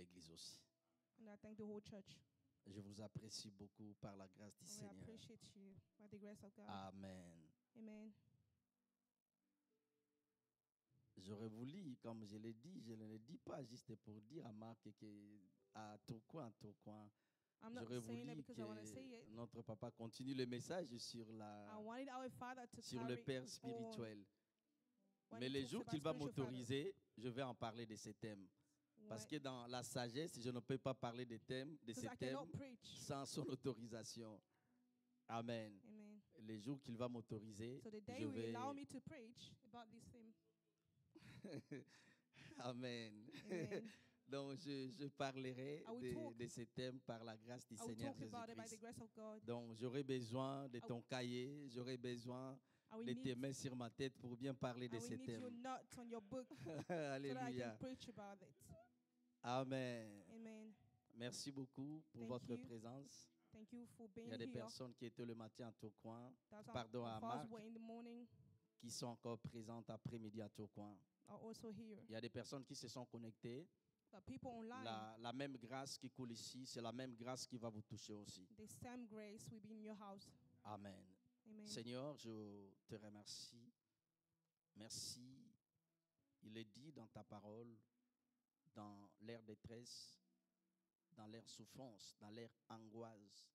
l'Église aussi. And I thank the whole church. Je vous apprécie beaucoup par la grâce du And we Seigneur. appreciate you by the grace of God. Amen. Amen. J'aurais voulu, comme je l'ai dit, je ne le dis pas juste pour dire à Marc à Tourcoing. I'm not J'aurais saying it voulu because I want to say que it. notre papa continue le message sur, I wanted our Father to sur le carry Père on spirituel. when Mais he les talks jours about qu'il va spiritual father. m'autoriser, je vais en parler de ces thèmes. Parce When- que dans la sagesse, je ne peux pas parler de ces because I thèmes cannot preach. sans son autorisation. Amen. Amen. Les jours qu'il va m'autoriser, So the day je will vais... allow me to preach about this thing. Amen. Amen. Donc, je parlerai I will talk. de ces thèmes par la grâce du I will Seigneur talk about it by the Jésus-Christ. grace of God. Donc, j'aurai besoin de I ton cahier, j'aurai besoin I will de need, tes mains sur ma tête pour bien parler I de will ces need your thèmes. notes on your book so that I Alléluia. can preach about it. Amen. Amen. Merci beaucoup pour Thank votre you. présence. Thank you for Il being y a des here. personnes qui étaient le matin à Tourcoing, That's pardon, à our Marc, fathers were in the morning qui sont encore présentes après-midi à Tourcoing. are also here. Il y a des personnes qui se sont connectées. The people online, La même grâce qui coule ici, c'est la même grâce qui va vous toucher aussi. the same grace will be in your house. Amen. Amen. Seigneur, je te remercie. Merci. Il est dit dans ta parole, dans l'air détresse, dans l'air souffrance, dans l'air angoisse,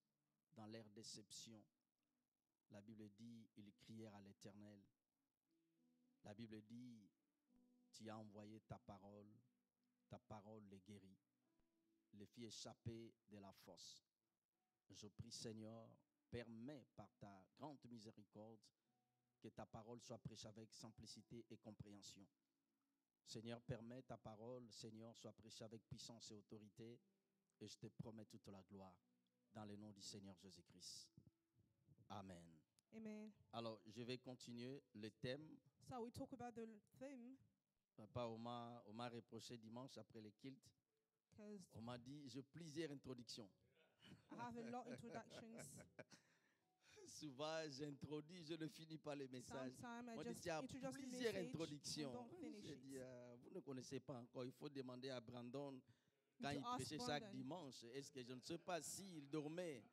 dans l'air déception. La Bible dit, ils crièrent à l'Éternel. La Bible dit, tu as envoyé ta parole les guérit, les fit échapper de la fosse. Je prie, Seigneur, permets par ta grande miséricorde que ta parole soit prêchée avec simplicité et compréhension. Seigneur, permets ta parole, Seigneur, soit prêchée avec puissance et autorité, et je te promets toute la gloire dans le nom du Seigneur Jésus-Christ. Amen. Amen. Alors, je vais continuer le thème. So we talk about the theme Papa, on m'a reproché dimanche après le culte. because On m'a dit, j'ai plusieurs introductions. I have a lot of introductions. Souvent, j'introduis, je ne finis pas les messages. Sometimes I On dit, just il y a introduce the plusieurs message introductions. and don't finish J'ai it. dit, vous ne connaissez pas encore. Il faut demander à Brandon, quand To il ask prêchait chaque Brandon. dimanche, est-ce que je ne sais pas s'il dormait.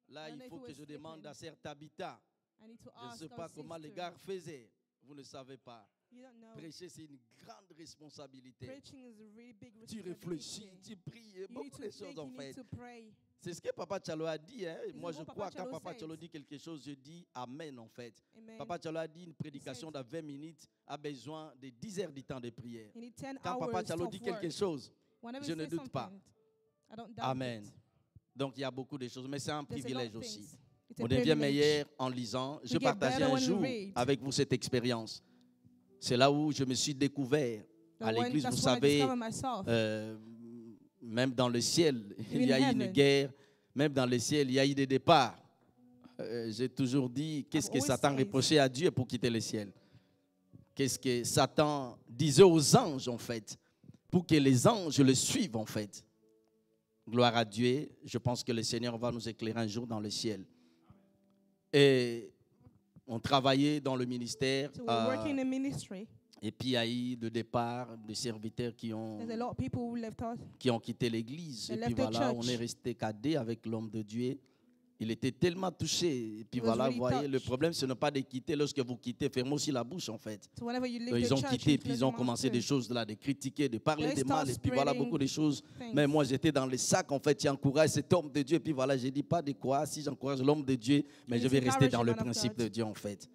Là, I don't il know if faut he que was je demande sleeping. à Sœur Tabitha. I need to Je ne ask sais our pas comment les sister. gars faisaient. Vous ne savez pas. You don't know. Prêcher, c'est une grande responsabilité. Preaching is a really big Tu réfléchis, responsibility. tu pries, You need beaucoup to de choses think, en you fait. need to pray. C'est ce que Papa Tchalo a dit. Hein. This Moi, is je what crois Papa quand Tchalo Papa said. Tchalo dit quelque chose, je dis Amen en fait. Amen. Papa Tchalo a dit une prédication said- de 20 minutes a besoin de 10 heures du temps de prière. You need 10 Quand hours Papa Tchalo of dit work. quelque chose, Whenever je he ne says doute pas. something, I don't doubt Amen. it. Donc il y a beaucoup de choses, mais c'est un There's a lot privilège of aussi. things. It's a On devient privilege. meilleur en lisant. Je We get partageais better un when we jour read. avec vous cette expérience. C'est là où je me suis découvert à But when- l'église. Vous that's when I savez, discovered myself. même dans le ciel, il y a in eu une heaven. guerre. Même dans le ciel, il y a eu des départs. J'ai toujours dit, qu'est-ce que always Satan said- reprochait à Dieu pour quitter le ciel? Qu'est-ce que Satan disait aux anges, en fait, pour que les anges le suivent, en fait? Gloire à Dieu. Je pense que le Seigneur va nous éclairer un jour dans le ciel. Et on travaillait dans le ministère. So we're working in ministry. Et puis il y a eu le départ des serviteurs qui ont There's a lot of people who left us. quitté l'église. They Et puis left the voilà, on church. est resté cadet avec l'homme de Dieu. Il était tellement touché. Et puis He was voilà, really vous voyez, le touched. problème, ce n'est pas de quitter. Lorsque vous quittez, fermez aussi la bouche, en fait. So whenever you leave Donc, the ils ont church, quitté, you puis ils close ont your mouth commencé des too. choses là, de critiquer, de parler They de mal. Et start puis voilà, spreading beaucoup de choses. things. Mais moi, j'étais dans le sac, en fait, tu encourages cet homme de Dieu. Et puis voilà, j'ai dit pas de quoi. Si j'encourage l'homme de Dieu, mais You je vais encourage rester the dans le man of principe God. de Dieu, en fait.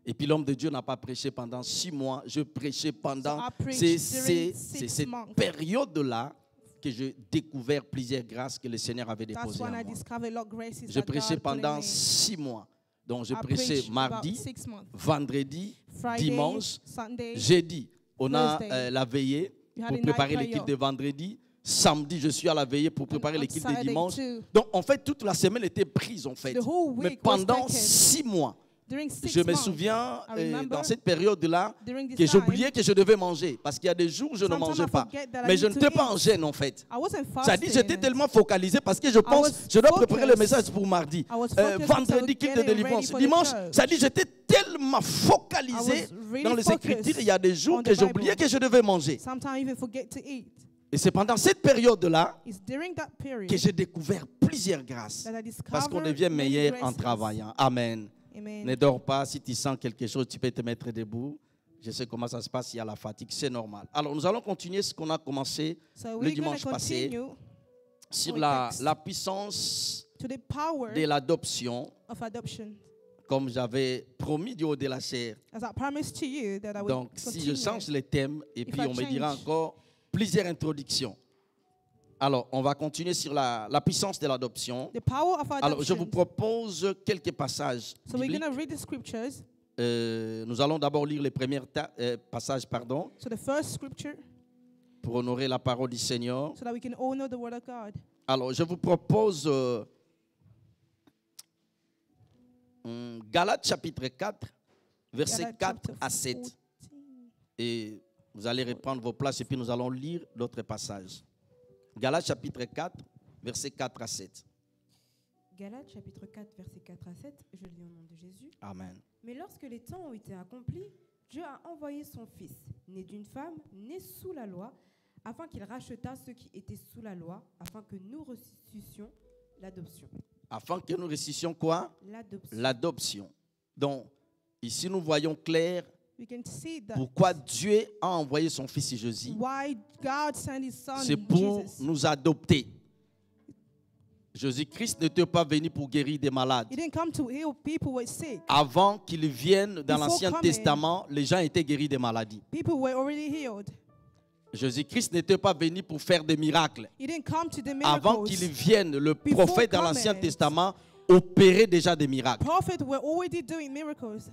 Et puis l'homme de Dieu n'a pas prêché pendant 6 mois. Je prêchais pendant So I preached c'est during 6 cette months. période-là que j'ai découvert plusieurs grâces que le Seigneur avait That's déposées en when I moi. discovered a lot of graces Je that prêchais God put in pendant me. 6 mois. Donc je I prêchais preached mardi, about 6 months. vendredi, Friday, dimanche, Sunday, jeudi. On a Thursday. la veillée You had pour a night préparer prayer. l'équipe de vendredi. Samedi, je suis à la veillée pour préparer on l'équipe de Saturday dimanche. too. Donc en fait, toute la semaine était prise en fait. The whole Mais week was pendant taken. 6 mois, During 6 je me months, souviens I remember dans cette période-là during this que time, j'oubliais que je devais manger. Parce qu'il y a des jours où je ne sometimes mangeais I pas. forget that I Mais je need to n'étais pas en eat. gêne en fait. I wasn't Ça dit, fasting. j'étais tellement focalisé parce que je pense, was je dois préparer le focused. message pour mardi. I was focused because I Vendredi, was culte de getting ready délivrance. for the Dimanche, church. ça dit, j'étais tellement I focalisé was really dans les focused Écritures. Il y a des jours on que the j'oubliais Bible. que je devais manger. Sometimes I even forget to eat. Et c'est pendant cette période-là It's during that period que j'ai découvert plusieurs grâces. that I Parce qu'on discovered devient many meilleur en graces. travaillant. Amen. Amen. Ne dors pas. Si tu sens quelque chose, tu peux te mettre debout. Je sais comment ça se passe. Il y a la fatigue. C'est normal. Alors, nous allons continuer ce qu'on a commencé So le we're going to dimanche passé continue sur with la text. puissance to the power de l'adoption. of adoption. Comme j'avais promis du haut de la chair. As I promised to you that I would Donc, si je continue. change les thèmes, et If puis I on me dira change. encore plusieurs introductions. Alors, on va continuer sur la puissance de l'adoption. The power of Alors, je adoption. vous propose quelques passages So we're bibliques. going to read the scriptures. Nous allons d'abord lire les premiers passages, So the first scripture, pour honorer la parole du Seigneur. so that we can honor the word of God. Alors, je vous propose Galates chapitre 4, versets Galates 4 chapter à 7. 14. Et vous allez reprendre vos places et puis nous allons lire d'autres passages. Galates chapitre 4, versets 4 à 7. Galates chapitre 4, verset 4 à 7, je lis au nom de Jésus. Amen. Mais lorsque les temps ont été accomplis, Dieu a envoyé son Fils, né d'une femme, né sous la loi, afin qu'il rachetât ceux qui étaient sous la loi, afin que nous ressuscitions l'adoption. Afin que nous ressuscitions quoi? L'adoption. L'adoption. Donc, ici nous voyons clair We can see that pourquoi Dieu a envoyé son Fils Jésus. why God sent his son C'est pour Jesus. nous adopter. Jésus-Christ n'était pas venu pour guérir des malades. He didn't come to heal people who were sick. Avant qu'il vienne dans Before l'Ancien coming, Testament, les gens étaient guéris des maladies. People were already healed. Jésus-Christ n'était pas venu pour faire des miracles. He didn't come to the Avant miracles. qu'il vienne, le Before prophète dans l'Ancien coming, Testament opérait déjà des miracles. Prophets were already doing miracles.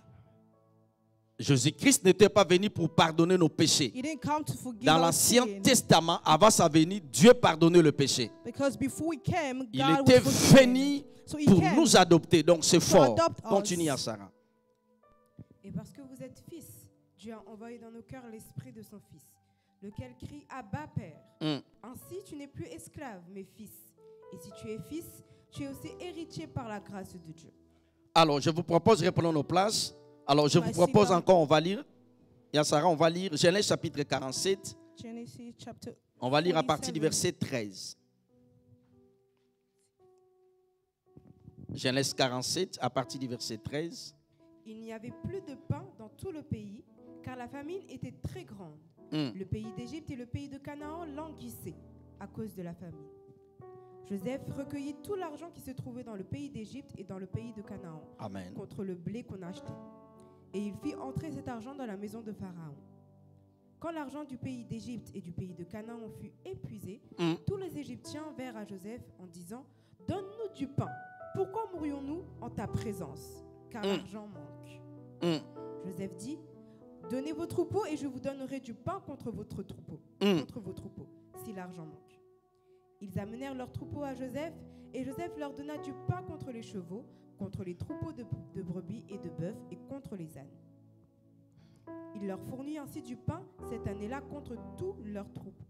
Jésus-Christ n'était pas venu pour pardonner nos péchés. He didn't come to forgive Dans our l'Ancien sin. Testament, avant sa venue, Dieu pardonnait le péché. Because before he came, Il God était was forgiving. venu So he pour came. nous adopter. Donc c'est fort. adopt us. Continue à Sarah. Et parce que vous êtes fils, Dieu a envoyé dans nos cœurs l'esprit de son Fils, lequel crie Abba, Père. Ainsi, tu n'es plus esclave, mais fils. Et si tu es fils, tu es aussi héritier par la grâce de Dieu. Alors, je vous propose, reprenons nos places. Alors, je vous propose encore, on va lire. Yassara, on va lire Genèse chapitre 47. Genesis chapter On va lire à partir du 47. verset 13. Genèse 47, à partir du verset 13. Il n'y avait plus de pain dans tout le pays, car la famine était très grande. Le pays d'Égypte et le pays de Canaan languissaient à cause de la famine. Joseph recueillit tout l'argent qui se trouvait dans le pays d'Égypte et dans le pays de Canaan Amen. contre le blé qu'on achetait. Et il fit entrer cet argent dans la maison de Pharaon. Quand l'argent du pays d'Égypte et du pays de Canaan fut épuisé, tous les Égyptiens vinrent à Joseph en disant « Donne-nous du pain. Pourquoi mourrions-nous en ta présence? Car l'argent manque. Joseph dit « Donnez vos troupeaux et je vous donnerai du pain contre votre troupeau, contre vos troupeaux, si l'argent manque. » Ils amenèrent leurs troupeaux à Joseph, et Joseph leur donna du pain contre les chevaux, contre les troupeaux de brebis et de bœufs, et contre les ânes. Il leur fournit ainsi du pain cette année-là contre tous leurs troupeaux.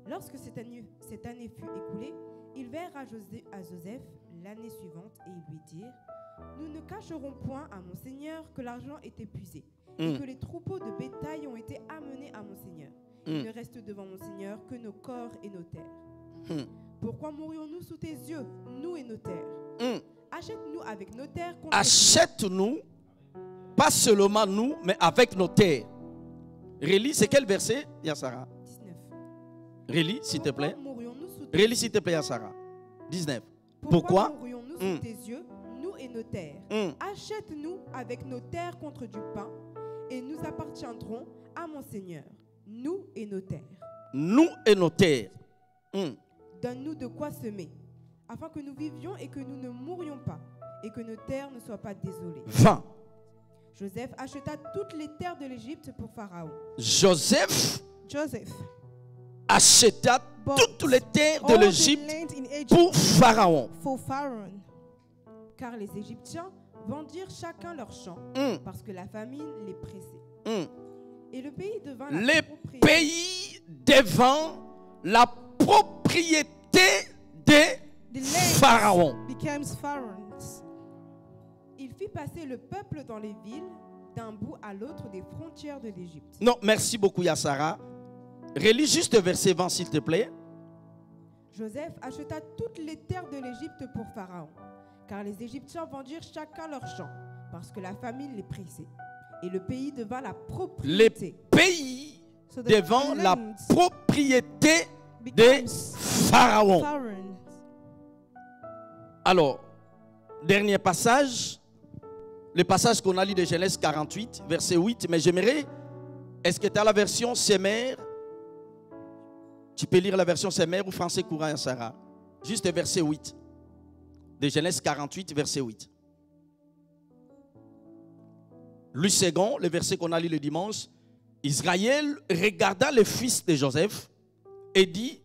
Lorsque cette année fut écoulée, ils vinrent à Joseph l'année suivante, et ils lui dirent « Nous ne cacherons point à mon Seigneur que l'argent est épuisé, et que les troupeaux de bétail ont été amenés à mon Seigneur. Il ne reste devant mon Seigneur que nos corps et nos terres. Pourquoi mourions-nous sous tes yeux, nous et nos terres? Achète-nous avec nos terres. Achète-nous, pas seulement nous, mais avec nos terres. Relis, c'est quel verset, Yassara? 19. Relis, s'il te plaît. Mourions-nous sous tes Relis, s'il te plaît, Yassara. 19. Pourquoi mourions-nous sous tes yeux, nous et nos terres? Achète-nous avec nos terres contre du pain, et nous appartiendrons à mon Seigneur, nous et nos terres. Nous et nos terres. Donne-nous de quoi semer, afin que nous vivions et que nous ne mourions pas, et que nos terres ne soient pas désolées. 20. Joseph acheta toutes les terres de l'Égypte pour Pharaon. Joseph acheta toutes les terres de l'Égypte pour Pharaon. Car les Égyptiens vendirent chacun leur champ, parce que la famine les pressait. Et le pays devint la propriété de Pharaon. Il fit passer le peuple dans les villes d'un bout à l'autre des frontières de l'Égypte. Non, merci beaucoup Yassara. Relis juste le verset 20, s'il te plaît. Joseph acheta toutes les terres de l'Égypte pour Pharaon, car les Égyptiens vendirent chacun leur champ, parce que la famine les pressait. Et le pays devint la Les propriété. pays So the devant la lands propriété de becomes Pharaon. Pharaoh's. Alors, dernier passage, le passage qu'on a lu de Genèse 48, verset 8, mais j'aimerais, est-ce que tu as la version Semer? Tu peux lire la version Semer ou français courant, Sarah? Juste verset 8. De Genèse 48, verset 8. Louis II, le verset qu'on a lu le dimanche, Israël regarda les fils de Joseph et dit,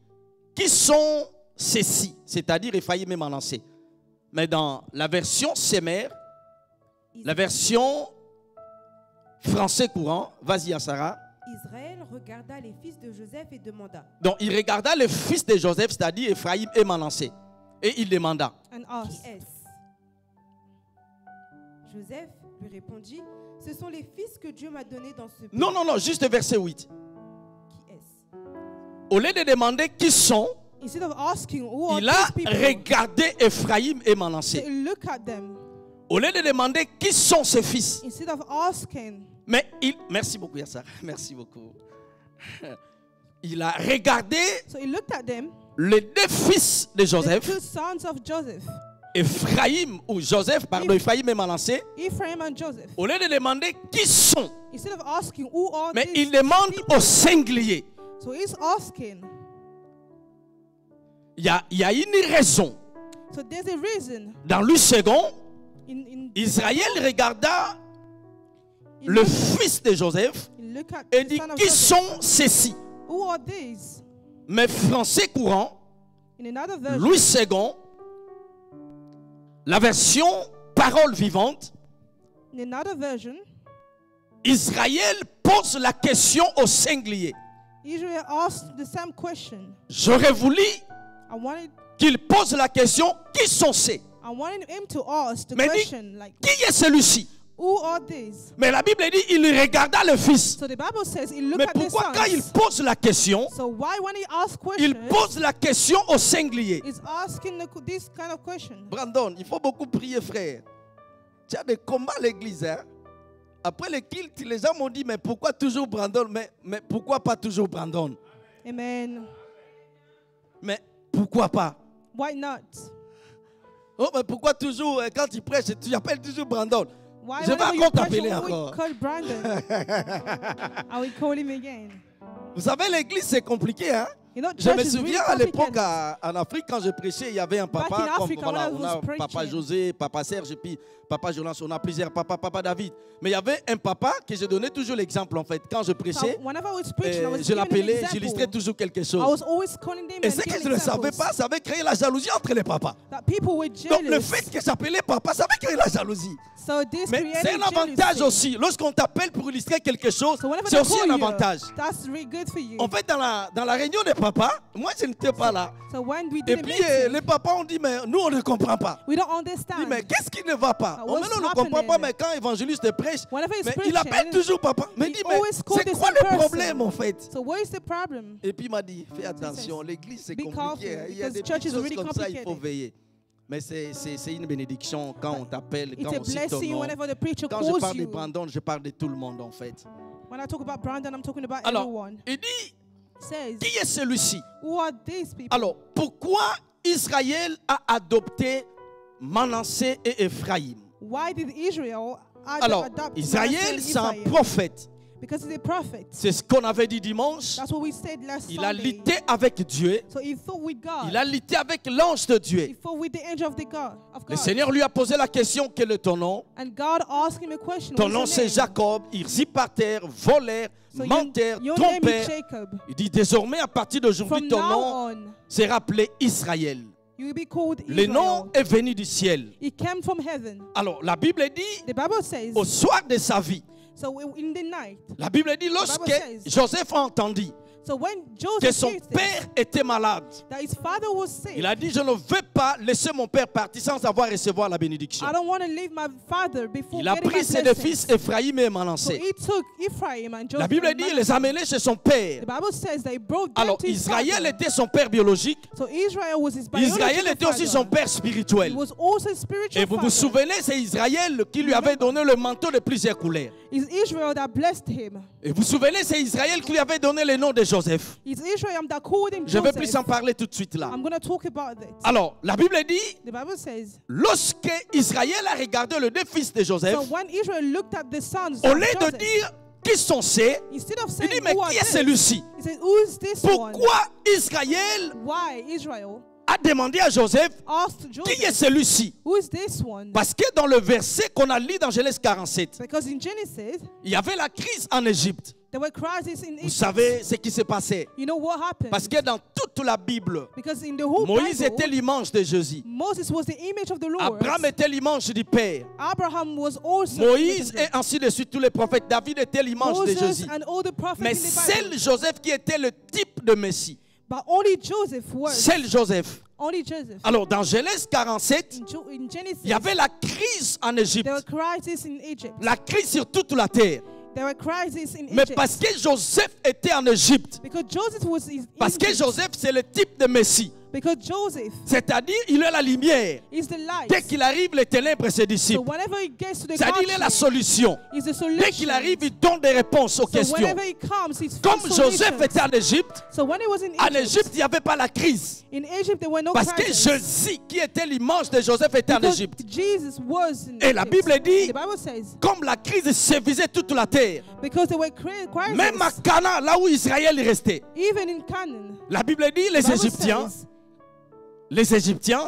qui sont ceux-ci? C'est-à-dire Ephraïm et Manassé. Mais dans la version Semer, la version français courant, vas-y Sarah. Israël regarda les fils de Joseph et demanda. Donc il regarda les fils de Joseph, c'est-à-dire Ephraïm et Manassé. Et il demanda. And Qui asked. est-ce? Joseph lui répondit, ce sont les fils que Dieu m'a donnés dans ce pays. Non, juste verset 8. Qui est-ce? Au lieu de demander qui sont, Instead of asking who are il a these people, regardé Ephraïm et so Manassé. he look at them. Au lieu de demander qui sont ses fils. Instead of asking, Mais merci beaucoup Yassar, merci beaucoup. Il a regardé so he looked at them, les deux fils de the Joseph, two sons of Joseph, Ephraïm ou Joseph, pardon, Ephraïm et Manassé. Ephraim and Joseph. Au lieu de demander qui sont, Instead of asking who are mais these il demande people, au singulier. so he's asking. Il y a une raison. So there's a reason. Dans Louis II, In Israël regarda he le look- fils de Joseph he look at et the dit son of qui Joseph. sont ceux-ci. Who are these? Mais français courant, In another version, Louis II, la version parole vivante, in another version, Israël pose la question au singulier. Israel asked the same question. J'aurais voulu I wanted qu'il pose la question qui sont ces? I wanted him to ask the Mais dit, question like, qui est celui-ci? who are these? Mais la Bible dit il regarda le fils. So the Bible says he looked Mais at the pourquoi quand il sons. pose la question, So why when he asks il questions, pose la question au singulier? he's asking this kind of question? Brandon, il faut beaucoup prier, frère. Tu as des combats à l'église. Hein? Après le culte, les gens m'ont dit, mais pourquoi toujours Brandon? Mais pourquoi pas toujours Brandon? Amen. Mais pourquoi pas? Why not? Oh, mais pourquoi toujours, quand tu prêches, tu appelles toujours Brandon? Why Je vais whenever you encore question, t'appeler we encore. call Brandon? I will call him again. Vous savez, l'église, c'est compliqué. Hein? You know, Je church me is really souviens à l'époque complicated. en Afrique, quand je prêchais, il y avait un Back papa, in comme Africa, voilà, when I on a was papa preaching. José, papa Serge, et puis papa Jonas, on a plusieurs papa David. Mais il y avait un papa que je donnais toujours l'exemple en fait. Quand je So prêchais, whenever I was preaching, I was je giving an l'appelais, example. j'illustrais toujours quelque I chose. was always calling them Et and ce que giving je ne savais examples. pas, ça avait créé la jalousie entre les papas. That people were Donc le jealous. fait que j'appelais papa, ça avait créé la jalousie. So this Mais created c'est un avantage jealousy. aussi. Lorsqu'on t'appelle pour illustrer quelque chose, So whenever c'est they aussi call un you, avantage. that's really good for you. En fait, dans la réunion des papas, moi je n'étais pas là. So when we Et did a puis meeting, les papas ont dit, mais nous on ne comprend pas. we don't Il understand. dit, mais qu'est-ce qui ne va pas? What's Mais nous on ne comprend pas, happening? mais quand l'évangéliste prêche, Whenever he's mais preaching, il appelle toujours papa. Mais he dit, mais always calls c'est the quoi same le person. problème en fait? So where is the problem? Et puis il m'a dit, fais attention, l'église c'est Be compliqué. careful, Il y a because des church petites is choses really comme ça, il faut complicated. veiller. Mais c'est une bénédiction quand on t'appelle, It's quand a on cite ton blessing nom. whenever the preacher Quand je calls parle de you. Brandon, je parle de tout le monde en fait. When I talk about Brandon, I'm talking about Alors, everyone. il dit, Says, qui est celui-ci? who are these people? Alors, pourquoi Israël a adopté Manassé et Ephraïm? Why did Israel Alors, adopt Israël, Manasseh and c'est un Ephraim? prophète. Because he's a prophet. C'est ce qu'on avait dit dimanche. That's what we said last Il a Sunday. lutté avec Dieu. So he fought with God. Il a lutté avec l'ange de He Dieu. fought with the angel of God. Le Seigneur lui a posé la question, quel est ton nom? And God asked him a question. Ton What's nom your c'est name? Jacob. Ils zipatèrent, volèrent, So mentèrent, your name is trompèrent. Jacob. Il dit désormais à partir d'aujourd'hui From ton now nom on, c'est rappelé Israël. you will be called Le nom Israel. est venu du ciel. He came from heaven. Alors la Bible dit The Bible says, au soir de sa vie. so in the night, La Bible dit lorsque says- Joseph a entendu So when que Joseph son hears this, père était malade, that his father was sick, il a dit, je ne veux pas laisser mon père partir sans avoir recevoir la bénédiction. I don't want to leave my father before Il a getting pris my ses deux blessings. fils, Ephraïm et So Manassé. he took Ephraim and Joseph. La Bible and dit, il Manasseh. les a amenés chez son père. The Bible says they brought them Alors, to his Israël father. était son père biologique. So Israel was his Israël biological était aussi father. son père He spirituel. was also his spiritual Et vous vous father. souvenez, c'est Israël qui lui avait donné le manteau de plusieurs couleurs. It's Israel that blessed him. Et vous vous souvenez, c'est Israël qui lui avait donné le nom de Joseph. It's Israel that called him Je ne vais plus Joseph. en parler tout de suite là. I'm going to talk about that. Alors, la Bible dit, The Bible says, lorsque Israël a regardé les deux fils de Joseph, so when Israel looked at the sons au of lieu de Joseph, dire qui sont ces, instead of il saying dit, mais who are qui est this, celui-ci? he said, who is this one? Pourquoi Israël Why Israel a demandé à Joseph, asked qui est Joseph, celui-ci? who is this one? Parce que dans le verset qu'on a lu dans Genèse 47, Because in Genesis, il y avait la crise en Égypte. there were crises in Vous Egypt. savez ce qui s'est passé. You know what happened? Parce que dans toute la Bible, Because in the whole Moïse Bible, était l'image de Jésus. Moses was the image of the Lord. Abraham était l'image du Père. Abraham was also Moïse the image of et ainsi de suite tous les prophètes. David était l'image de Moses Jésus. and all the prophets Mais in the seul Bible. Joseph qui était le type de Messie. But only Joseph was. Seul Joseph. Only Joseph. Alors dans Genèse 47, In Genesis, il y avait la crise en Égypte. there were crises in Egypt. La crise sur toute la terre. There were crises in Mais Egypt. parce que Joseph était en Égypte. Because Joseph was in Parce que Egypt. Joseph c'est le type de Messie. Because Joseph C'est-à-dire il est la lumière. is the light. Dès qu'il arrive, les ténèbres se So dissipent. whenever he gets to the C'est-à-dire il est la country, solution. he's the solution. Dès qu'il arrive, il donne des réponses aux So questions. whenever he comes, he's Comme found Joseph solutions. était en Égypte, So when he was in en Egypt, Égypte, il n'y avait pas la crise. in Egypt there were no Parce que crises. Jésus, qui était l'image de Joseph, était en Because Égypte. Jesus was in Et la Egypt. Bible dit, The Bible says, comme la crise sévisait toute la terre, because there were crises, même à Canaan, là où Israël est resté, even in Canaan, la Bible dit, les the Bible Égyptiens, says, Egyptian.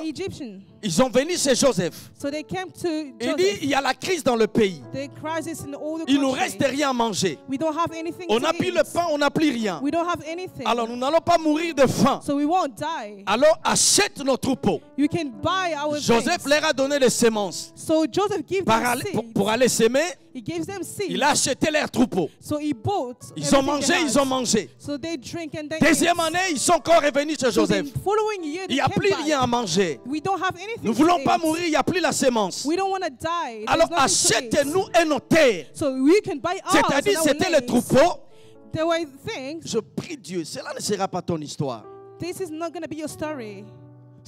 ils sont venus chez Joseph. So they came to Il dit, Joseph. il y a la crise dans le pays. The crisis in all the Il nous country. reste rien à manger. We don't have anything On to n'a plus eat. le pain, on n'a plus rien. We don't have anything. Alors nous n'allons pas mourir de faim. So we won't die. Alors achète nos troupeaux. You can buy our Joseph things. leur a donné des semences. So Joseph gave them seeds. Pour aller s'aimer. He gives them seeds. Il a acheté leurs troupeaux. So he bought Ils ont everything mangé, they had. ils ont mangé. So they drink and they Deuxième eat. année, ils sont encore revenus chez So Joseph. the following year Il they n'y a came plus back. rien à manger. We don't have anything Nous ne to voulons pas eat. mourir, il n'y a plus la sémence. We don't want to die. There's Alors nothing to eat. achète-nous un terre. So we can buy ours. C'est-à-dire, and our c'était le lands. troupeau. There were things. Je prie Dieu, cela ne sera pas ton histoire. This is not going to be your story.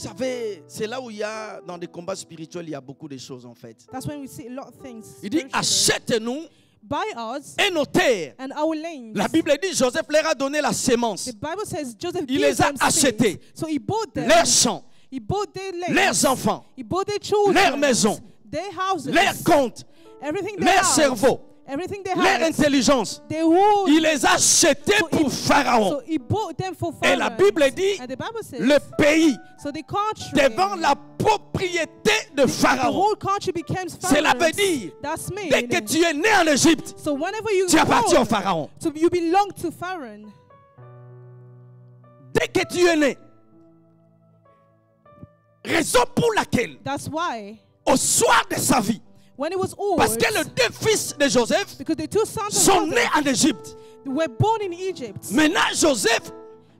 Vous savez, c'est là où il y a, dans des combats spirituels, il y a beaucoup de choses en fait. That's when we see a lot of things. Il dit, spiritually. achète-nous Buy us un terre. and our lands. La Bible dit, Joseph leur a donné la sémence, The Bible says Joseph Il gave les a them seeds. achetés. So he bought them. leurs champs, He bought their lands. leurs enfants, He bought their children. leurs maisons, Their houses. leurs comptes, Everything they leur have. cerveau, Everything they leur have. intelligence. They whole. Il les a achetés So pour Pharaon. So he bought them for Et la Pharaoh. Bible dit, And the Bible says, le pays so the country, devant la propriété de the Pharaon. whole country became Cela Pharaoh's. veut dire, That's me. dès que tu es né en Égypte, So whenever you tu appartiens au born, Pharaon. so you belong to Pharaoh. Dès que tu es né. Raison pour laquelle, That's why au soir de sa vie, when it was old, parce que les deux fils de Joseph because the two sons of sont nés Joseph en Égypte. were born in Egypt, Maintenant, Joseph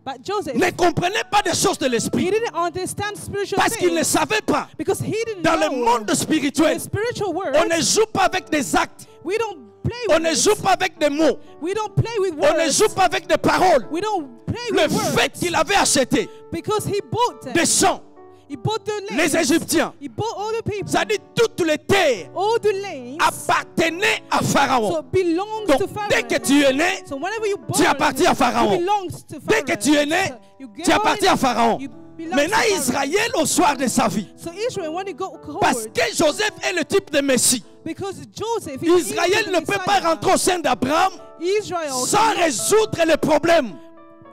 but Joseph, ne comprenait pas des choses de he l'esprit didn't understand spiritual parce qu'il ne things savait pas. because he didn't Dans le know monde in spirituel, the spiritual world. on ne joue pas avec des actes, We don't play on with ne it. joue pas avec des mots, We don't play with on ne words. joue pas avec des paroles. We don't play Le with words. fait qu'il avait acheté Because he bought them. des champs, He bought the lands. les Égyptiens, He bought all the people. ça dit toutes les terres All the lands. appartenaient à Pharaon. So belongs Donc, to Pharaoh. dès que tu es né, So whenever you born, tu appartiens à Pharaon. you belongs to Dès Pharaoh. que tu es né, So you get tu appartiens à Pharaon. You belong Maintenant, to Pharaoh. Israël, au soir de sa vie, So Israel, when you go parce forward, que Joseph est le type de Messie, because Joseph is Israël the ne peut pas Messiah. rentrer au sein d'Abraham Israel sans cannot- résoudre les problèmes.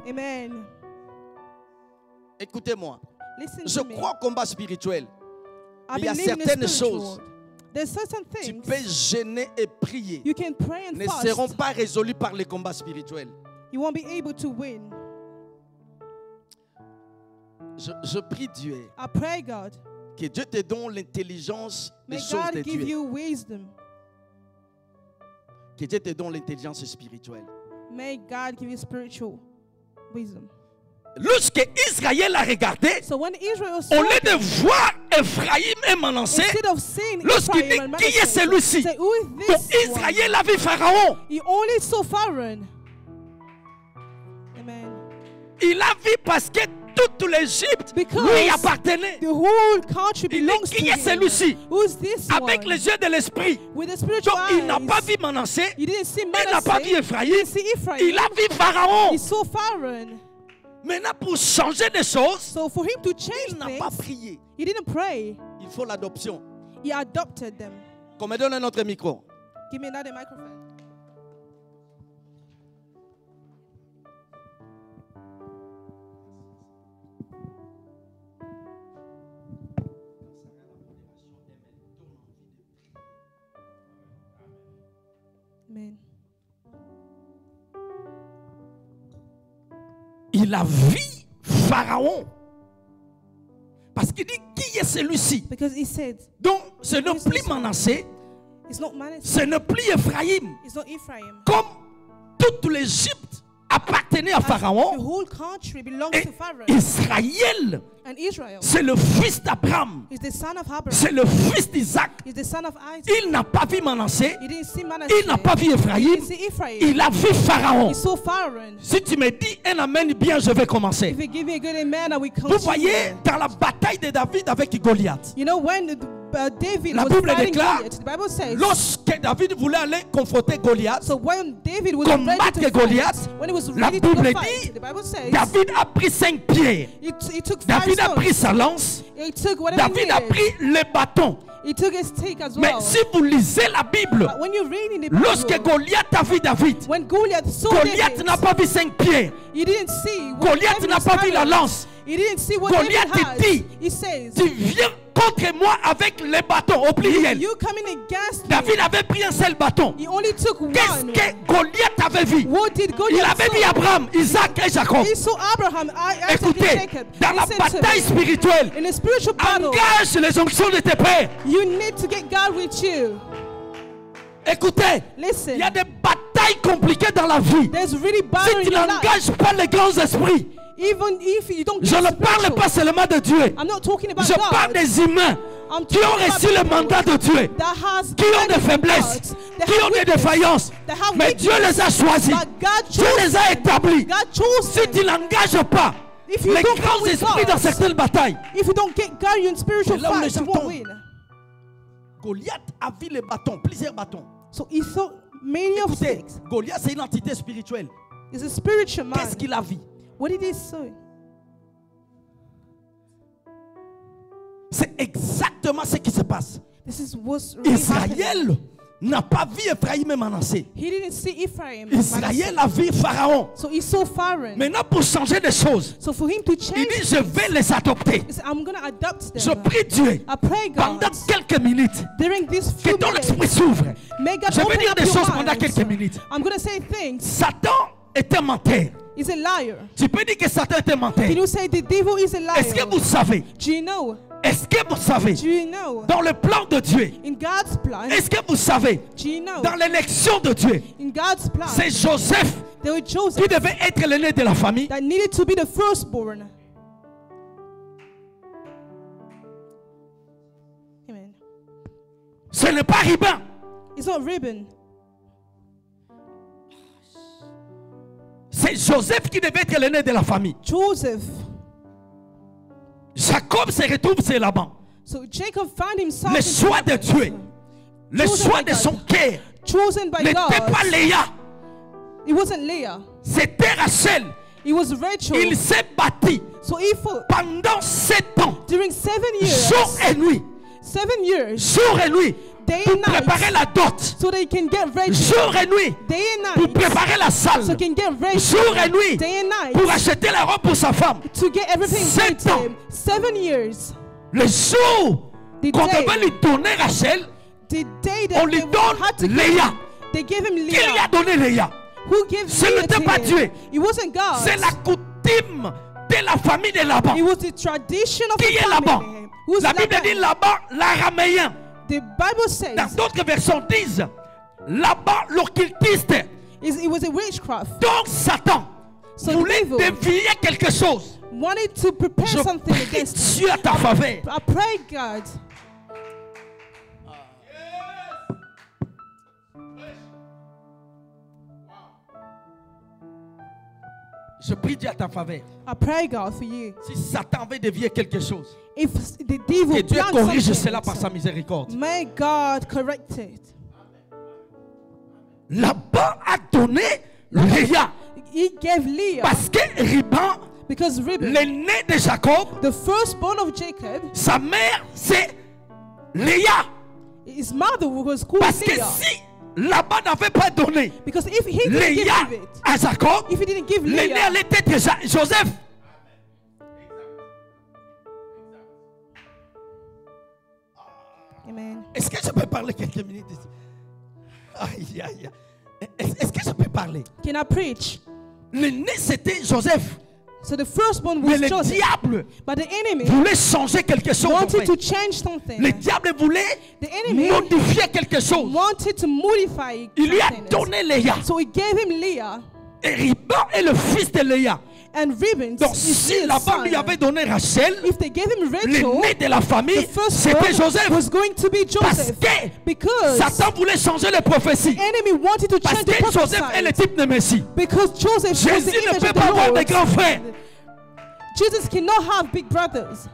Amen. Écoutez-moi, Listen je to me. crois au combat spirituel. I il y a believe in the certaines spiritual. choses. There's certain Tu things peux gêner et prier, you can pray and ne fast. seront pas résolus par les combats spirituels. You won't be able to win. Je prie Dieu, I pray, God, que Dieu te donne l'intelligence des may choses de God give Dieu. you wisdom. Que Dieu te donne l'intelligence spirituelle. May God give you spiritual. wisdom. Lorsque Israël a regardé, So when Israel au saw lieu de him, voir Ephraïm et Manassé, instead of seeing lorsqu'il Ephraim and dit qui est Manasseh, celui-ci, say, who is donc this one? Israël a vu Pharaon. He only saw Pharaoh. Amen. Il a vu parce que toute l'Égypte Because lui appartenait. The whole country Il belongs dit to qui est him. celui-ci? Who's this Avec one? les yeux de l'esprit. With the spiritual Donc il n'a eyes. pas vu Manassé, He didn't see il n'a pas vu Manasseh. Ephraïm, He didn't see Ephraim. il a vu Pharaon. He saw Pharaoh. Maintenant pour changer les choses, So for him to change il n'a pas things, prié. he didn't pray. Il faut l'adoption. He adopted them. Qu'on me donne un autre micro. Give me another microphone. Amen. Il a vu Pharaon. Parce qu'il dit qui est celui-ci? Because he said, Donc ce n'est plus Manassé, it's not Manasseh, ce n'est plus Ephraïm. it's not Ephraim. Comme toute l'Égypte appartenait à The Pharaon, whole country belongs et to Pharaoh. Israël, And Israel c'est le fils d'Abraham, is the son of Abraham. c'est le fils d'Isaac. Is the son of Isaac. Il n'a pas vu Manassé, He didn't see Manasseh. il n'a pas vu He Ephraïm, didn't see Ephraim. il a vu Pharaon. He saw Pharaoh. Si tu me dis un amen bien, je vais commencer. If you give me a good amen, I will Vous continue. voyez, dans la bataille de David avec Goliath, You know, when David La was Bible fighting déclare, Goliath, the Bible says, lorsque David voulait aller confronter Goliath, so when David was combattre ready to Goliath, fight, when he was la ready to Bible go dit, fight, the Bible says, David a pris 5 pierres. he took 5 David a pris stones. sa lance. He took whatever David he a needed. pris les bâtons. He took his stick as Mais well. si vous lisez la Bible, But when you read in the Bible, lorsque Goliath a vu David, when Goliath saw Goliath David, n'a pas vu 5 pierres. he didn't see what Goliath David n'a was pas vu la carrying. lance. He didn't see what Goliath David had. dit, He says, Tu viens contre moi avec les bâtons au pluriel. you coming against David me. avait pris un seul bâton. He only took Qu'est-ce one. que Goliath avait vu? What did Il Goliath avait vu saw? Abraham, Isaac et Jacob. He saw Abraham, Isaac, and Écoutez, Jacob. dans la Listen to bataille me. spirituelle, In a spiritual battle, engage les onctions de tes pères. you need to get God with you. Écoutez, Listen, il y a des batailles compliquées dans la vie. there's really battle Si in tu your life. n'engages pas les grands esprits, Even if you don't je get ne parle spiritual. pas seulement de Dieu. I'm not talking about Je parle God. des humains I'm qui ont talking about reçu le people mandat de Dieu, that has qui ont granted des faiblesses, gods, that qui have ont des weakness, défaillances. that have Mais Dieu weakness, les a choisis. but God Dieu chose les a them. établis. God chose Si them. tu n'engages pas If you les don't grands come with esprits dans God, certaines batailles, if you don't get God in spiritual C'est là où fights, les you gens won't tombent. win. Goliath a vu les bâtons, plusieurs bâtons. So he saw many of Écoutez, sticks. Goliath, c'est une entité spirituelle. He's a spiritual man. Qu'est-ce qu'il a vu? What did he see? C'est exactement ce qui se passe. This is what's really happening. Israël n'a pas vu Ephraïm et Manassé. He didn't see Ephraim. Israël a vu Pharaon. So he saw Pharaoh. Maintenant, pour changer les choses, So for him to il change, dit, je vais les adopter. he said, I'm going to adopt them. Je prie Dieu, I pray God, pendant quelques minutes, during these que few ton minutes, esprit s'ouvre. may God Je vais open dire up des your choses pendant minds. quelques minutes. I'm going to say things. Satan est un menteur. He's a liar. Tu peux dire que Satan est un menteur. Can you say the devil is a liar? Est-ce que vous savez? Do you know? Est-ce que vous savez? Do you know? Dans le plan de Dieu, In God's plan, est-ce que vous savez? do you know? Dans l'élection de Dieu, In God's plan, c'est Joseph there were qui Joseph devait être l'aîné de la famille. that needed to be the firstborn. Amen. Ce n'est pas Ribin. It's not Reuben. C'est Joseph qui devait être l'aîné de la famille. Joseph. Jacob se retrouve sur Laban. So Jacob found himself Le in choix de Dieu, le Chosen choix by de God. son cœur chosen by n'était God. pas Léa, It wasn't Leah. c'était Rachel. It was Rachel. Il s'est bâti So he fought pendant 7 ans, during 7 years. jour et nuit, 7 years. jour et nuit, Day pour and night. préparer la dot. So they can get ready. Jour et nuit, Day and pour night. préparer la salle. So can get ready. Jour et nuit, Day and night. pour acheter la robe pour sa femme. To get everything ready 7 to ans. him. 7 years. Le jour The qu'on day. devait lui donner Rachel, The day on that lui they had to donne give Léa. him, they gave him Qui lui a Leah. donné Léa? Who gave Ce Leah n'était to pas him? Dieu. It wasn't God. C'est la coutume de la famille de Laban. It was the tradition of Qui the est Laban? family. Who's La Bible dit Laban? Laban, l'araméen. The Bible says Dans d'autres versions disent Laban, l'occultiste. it was a witchcraft. Donc Satan So voulait the devil dévier quelque chose. wanted to prepare Je something prie against Dieu à ta faveur. I pray, God, Je prie Dieu à ta faveur. I pray, God, for you. Si Satan veut dévier quelque chose, If the devil que Dieu plans corrige something, cela par sa miséricorde. may God correct it. Laban a donné Léa He gave Leah parce que Riban, because Reuben, l'aîné de Jacob, the firstborn of Jacob, sa mère c'est Léa. his mother was called Parce que Leah. si Laban n'avait pas donné Because if he didn't Léa give it, à Jacob, if he didn't give l'aîné Leah, allait être Joseph. amen. Est-ce que je peux parler quelques minutes ici? Aïe, aïe, aïe. Est-ce que je peux parler? Can I preach? L'aîné c'était Joseph. So the firstborn Mais was le Joseph, diable but the enemy voulait changer quelque chose. en wanted fait. to change something. Le diable voulait The enemy modifier quelque chose. wanted to modify Il lui a something. donné Léa. So he gave him Leah, Et Riban est le fils de Léa. and Reuben Donc is si his Laban son. lui avait donné Rachel, If they gave him Rachel, l'aîné de la the famille, c'était firstborn Joseph. was going to be Parce Joseph. que Because Satan voulait changer les prophéties. enemy wanted to Parce change the que Joseph est le prophecy. type de Messie. Because Joseph was Jésus the ne image peut of pas the avoir de Lord. grands frères. Jesus cannot have big brothers.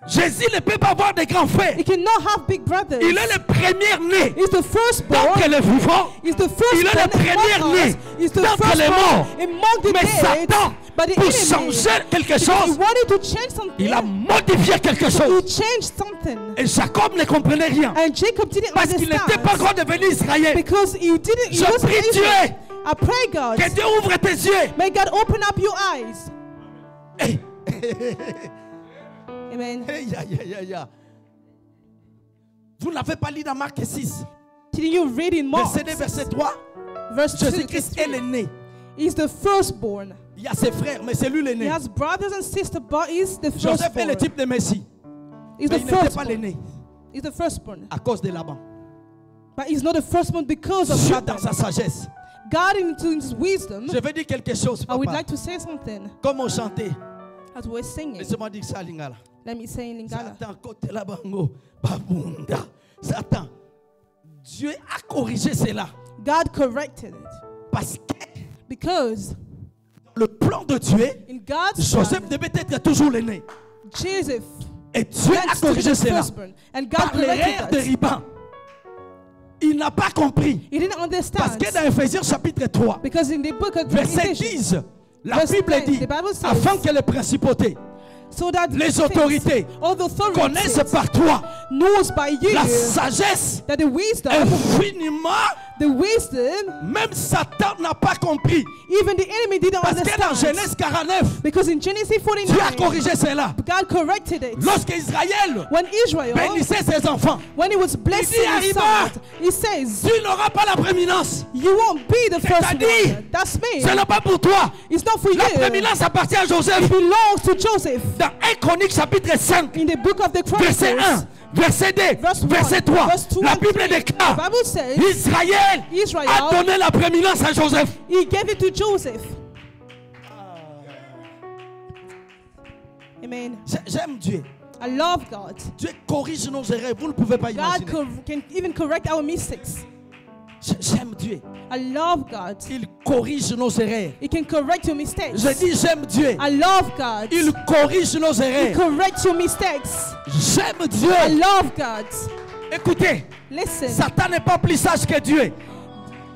Jésus ne peut pas avoir de grands frères. He cannot have big brothers. Il est le premier-né He's the firstborn. d'entre les vivants. He's the Il est le firstborn among premier-né us. He's the d'entre les morts. firstborn among the Mais dead. Satan, But the pour enemy, changer quelque because he chose, wanted to change something. il a modifié quelque He chose. changed something. Et Jacob ne comprenait rien. And Jacob didn't Parce qu'il n'était pas understand. encore devenu Israël. Because he didn't. He Je wasn't prie Dieu Israel. I pray, God. que Dieu ouvre tes yeux. May God open up your eyes. Hey. Amen. Hey, ya, ya, ya, ya. Vous n'avez pas lu dans Marc 6, Didn't you read in Mark verset 2, verset 3. verse 2 to Jésus-Christ est 3? l'aîné. He's the firstborn. Il y a ses frères, mais c'est lui He l'aîné. has brothers and sisters, but he's the Joseph est le firstborn. type de Messie. He's Mais the il n'était pas firstborn. l'aîné He's the firstborn. à cause de Laban. But he's not the firstborn because of Dieu Laban. dans sa sagesse. God, into his wisdom, Je veux dire quelque chose, I would papa. like to say something Comme on chantait. as we're singing. Laissez-moi dire ça, Lingala. Let me say in Lingala. Satan, côté la bango, babunda. Satan, Dieu a corrigé cela. God corrected it Parce que because le plan de Dieu, in God's Joseph plan, devait être toujours l'aîné. Joseph Et Dieu a went to corrigé the cela. firstborn, and God Par l'erreur corrected de that. Riban. Il n'a pas compris. He didn't Parce understand que dans Ephésiens chapitre 3, because in the book of verset Ephesians, 10, la Verse Bible 10, dit, the Bible says, afin que les principautés so that les things, autorités all the connaissent authorities par toi knows by you la sagesse that the wisdom, infiniment. the wisdom, Même Satan n'a pas compris. even the enemy didn't Parce que dans understand. Genèse 49, Because in Genesis Dieu a 49, corrigé cela. God corrected it. Lorsque Israël When Israel, bénissait ses enfants, when he was blessing à his Riba, son, he says, tu n'auras pas la prééminence. you won't be the first C'est-à-dire, one. That's me. Ce n'est pas pour toi. It's not for La you. prééminence appartient à Joseph. It belongs to Joseph. Dans 1 Chronique chapitre 5, In the book of the verset 1, Chronicles, verset 2, verse 1, verset 3, verse 2 la and Bible 3, déclare, the Bible says, Israël Israel, a donné la prééminence à Joseph. he gave it to Joseph. Amen. J'aime Dieu. I love God. Dieu corrige nos erreurs. Vous ne pouvez pas God imaginer. can even correct our mistakes. J'aime Dieu. I love God. Il corrige nos erreurs. He can correct your mistakes. Je dis j'aime Dieu. I love God. Il corrige nos He erreurs. corrects your mistakes. J'aime I Dieu. love God. Écoutez, Listen. Satan n'est pas plus sage que Dieu.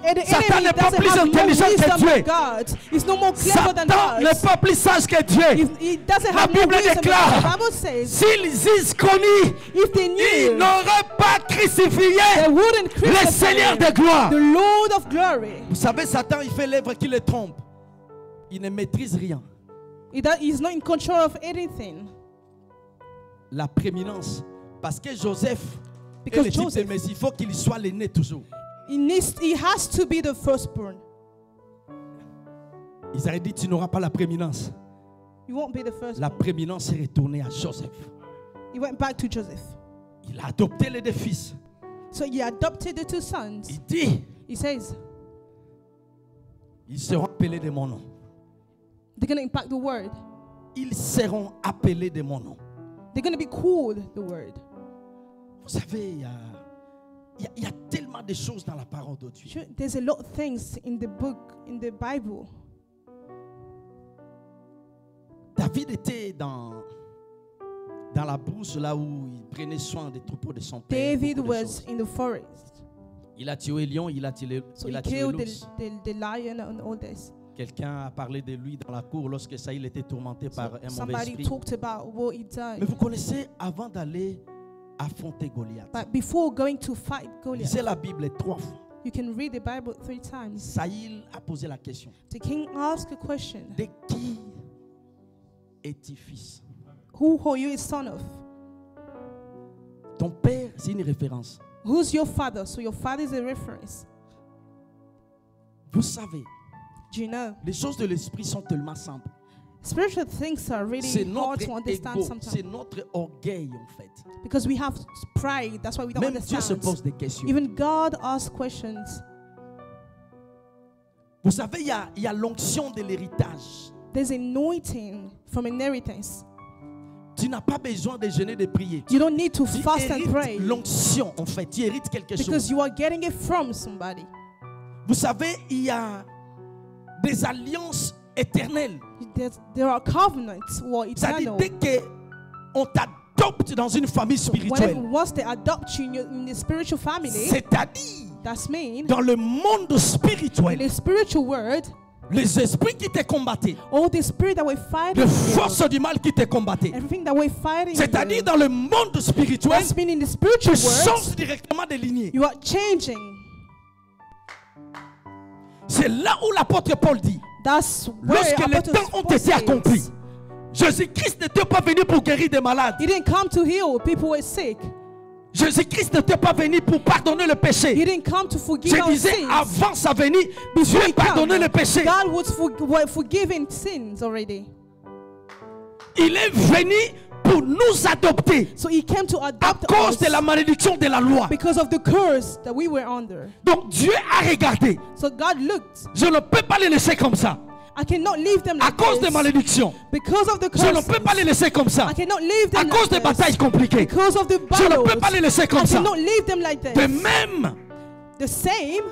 And the Satan enemy n'est pas doesn't plus have more intelligent que wisdom Dieu. than God. He's no more clever than Satan n'est us. pas plus sage que Dieu. He doesn't La have more Bible wisdom than déclare, God. The Bible says, s'ils eussent connu, if they ils knew, n'auraient pas crucifié they wouldn't le crucify Seigneur de gloire. the Lord of glory. Vous savez, Satan, il fait l'œuvre qui le trompe. Il ne maîtrise rien. He's not in control of anything. La prééminence. Parce que Joseph est Because le type de Joseph- Messie. Il faut qu'il soit l'aîné toujours. He has to be the firstborn. Ils avaient dit, tu n'auras pas la prééminence. You won't be the firstborn. La prééminence est retournée à Joseph. He went back to Joseph. Il a adopté les deux fils. So he adopted the two sons. Il dit, He says, ils seront appelés de mon nom. They're going to impact the word. Ils seront appelés de mon nom. They're going to be called the word. Vous savez, il y a tellement de choses dans la parole de Dieu. Sure, there's a lot of things in the book, in the Bible. David était dans la brousse là où il prenait soin des troupeaux de son père. David beaucoup de was choses. in the forest. Il a tué lion, il a tué, So il he a tué killed l'ours. the lion and all this. Quelqu'un a parlé de lui dans la cour lorsque Saïl était tourmenté par un mauvais Somebody esprit. talked about what he Mais done. vous connaissez, avant d'aller affronter Goliath, But before going to fight Goliath, lisez la Bible 3 fois. you can read the Bible 3 times. Saïl a posé la question: The king asked a question. de qui es-tu fils? Who are you a son of? Ton père, c'est une référence. Who's your father? So your father is a reference. Vous savez, Do you know? les choses de l'esprit sont tellement simples. Spiritual things are C'est really hard notre to understand ego, sometimes. c'est notre orgueil en fait. Because we have pride. That's why we don't Même Dieu se understand. pose des questions. Even God asks questions. Vous savez, il y a l'onction de l'héritage. There's anointing from inheritance. Tu n'as pas besoin de jeûner, de prier. You don't need to Tu fast and pray. hérites l'onction en fait. Tu hérites quelque Because chose. you are getting it from somebody. Vous savez, il y a des alliances éternelles. There are covenants or C'est-à-dire, eternal. dès qu'on t'adopte dans une famille spirituelle, Once they adopt you in the spiritual family, c'est-à-dire that's mean dans le monde in spirituel, the spiritual world, les esprits qui te combattaient, all the spirit that we're fighting, les you, forces du mal qui te combattaient, everything that we're fighting, c'est-à-dire you, dans le monde spirituel, that's mean in the tu spiritual world, changes directement de lignée. you are changing. C'est là où l'apôtre Paul dit, That's where lorsque les Apostle temps ont Paul été accomplis, says, Jésus-Christ n'était pas venu pour guérir des malades. He didn't come to heal people who were sick. Jésus-Christ n'était pas venu pour pardonner le He péché. didn't come to forgive Je our disais, sins. avant sa venue, Before Dieu he pardonnait came, le péché. God was forgiving sins already. Il est venu pour nous adopter So he came to à adopt cause us de la malédiction de la loi. because of the curse that we were under. Donc Dieu a regardé. So God looked. Je ne peux pas les laisser comme ça. I cannot leave them À like cause des this malédictions. because of the Je ne curse. peux pas les laisser comme ça. I cannot leave À them cause des like batailles this compliquées. because of the Je ne peux battles. pas les laisser comme I ça. cannot leave them like De this. même, The same